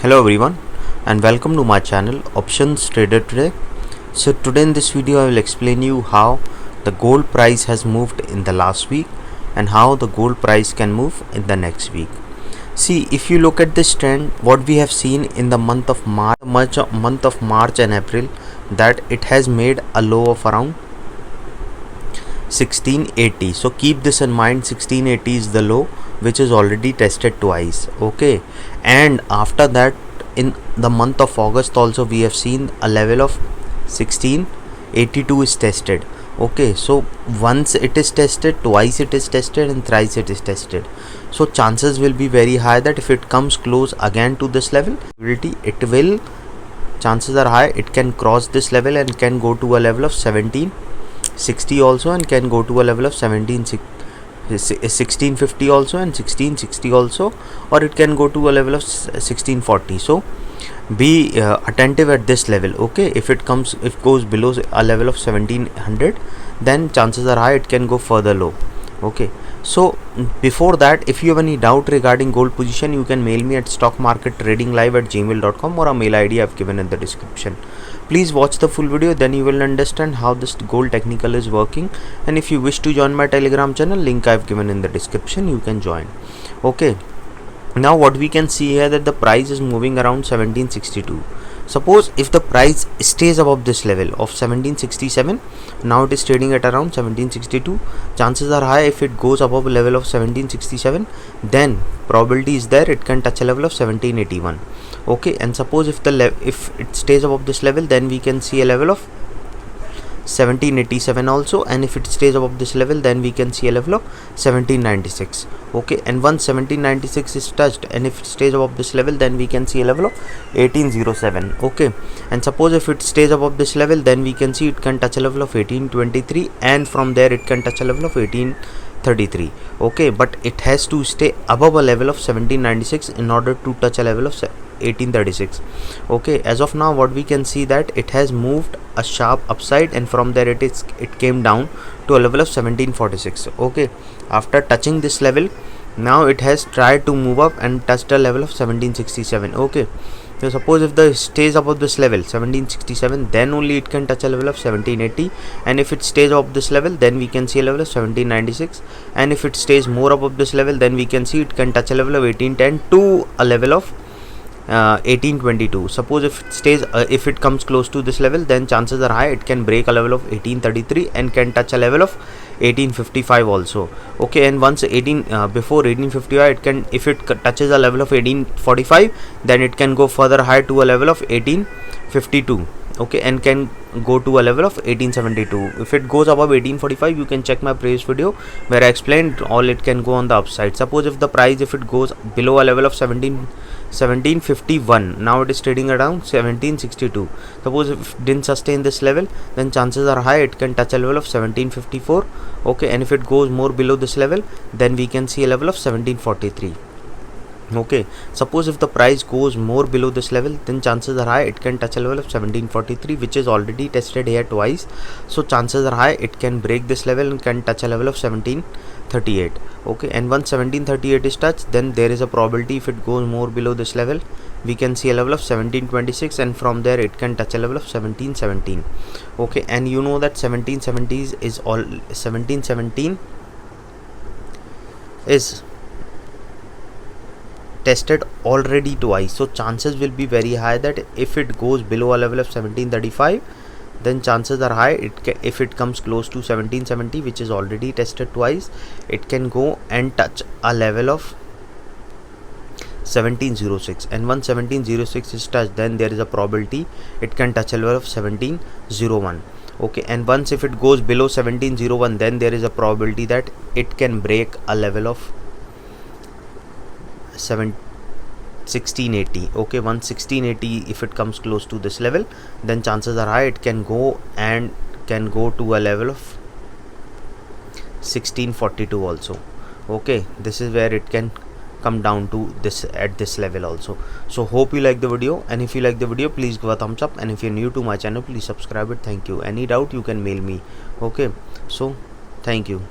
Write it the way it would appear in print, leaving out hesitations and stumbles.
Hello everyone and welcome to my channel Options Trader Today. So today in this video I will explain you how the gold price has moved in the last week and how the gold price can move in the next week. See, if you look at this trend, what we have seen in the month of March and April, that it has made a low of around 1680. So keep this in mind, 1680 is the low which is already tested twice. Okay, and after that in the month of August also we have seen a level of 1682 is tested. Okay, so once it is tested, twice it is tested, and thrice it is tested. So chances will be very high that if it comes close again to this level, chances are high it can cross this level and can go to a level of 1760 also, and can go to a level of 1650 also, and 1660 also, or it can go to a level of 1640. So be attentive at this level. Okay, if it goes below a level of 1700, then chances are high it can go further low. Okay, so before that, if you have any doubt regarding gold position, you can mail me at stockmarkettradinglive@gmail.com, or a mail ID I have given in the description. Please watch the full video, then you will understand how this gold technical is working. And if you wish to join my Telegram channel, link I have given in the description, you can join. Okay, now what we can see here, that the price is moving around 1762. Suppose if the price stays above this level of 1767, now it is trading at around 1762. Chances are high if it goes above level of 1767, then probability is there it can touch a level of 1781. Okay, and suppose if it stays above this level, then we can see a level of 1787 also, and if it stays above this level, then we can see a level of 1796. Okay, and once 1796 is touched, and if it stays above this level, then we can see a level of 1807. Okay, and suppose if it stays above this level, then we can see it can touch a level of 1823, and from there it can touch a level of 1833. Okay, but it has to stay above a level of 1796 in order to touch a level of 1836. Okay, as of now what we can see, that it has moved a sharp upside, and from there it came down to a level of 1746. Okay, after touching this level, now it has tried to move up and touched a level of 1767. Okay, so suppose if the stays above this level 1767, then only it can touch a level of 1780, and if it stays above this level, then we can see a level of 1796, and if it stays more above this level, then we can see it can touch a level of 1810 to a level of 1822. Suppose if it comes close to this level, then chances are high it can break a level of 1833 and can touch a level of 1855 also. Okay, and once before 1855, it can, if it touches a level of 1845, then it can go further high to a level of 1852. Okay, and can go to a level of 1872. If it goes above 1845, you can check my previous video where I explained all it can go on the upside. Suppose if it goes below a level of 1751, now it is trading around 1762. Suppose if it didn't sustain this level, then chances are high it can touch a level of 1754. Okay, and if it goes more below this level, then we can see a level of 1743. Okay, suppose if the price goes more below this level, then chances are high it can touch a level of 1743, which is already tested here twice. So chances are high it can break this level and can touch a level of 1738. Okay, and once 1738 is touched, then there is a probability if it goes more below this level, we can see a level of 1726, and from there it can touch a level of 1717. Okay, and you know that 1717 is tested already twice. So chances will be very high that if it goes below a level of 1735, then chances are high if it comes close to 1770, which is already tested twice, it can go and touch a level of 1706, and once 1706 is touched, then there is a probability it can touch a level of 1701. Okay, and once if it goes below 1701, then there is a probability that it can break a level of 1680. Okay, once 1680, if it comes close to this level, then chances are high it can go to a level of 1642 also. Okay, this is where it can come down to this at this level also. So hope you like the video, and if you like the video, please give a thumbs up, and if you're new to my channel, please subscribe it. Thank you. Any doubt, you can mail me. Okay, so thank you.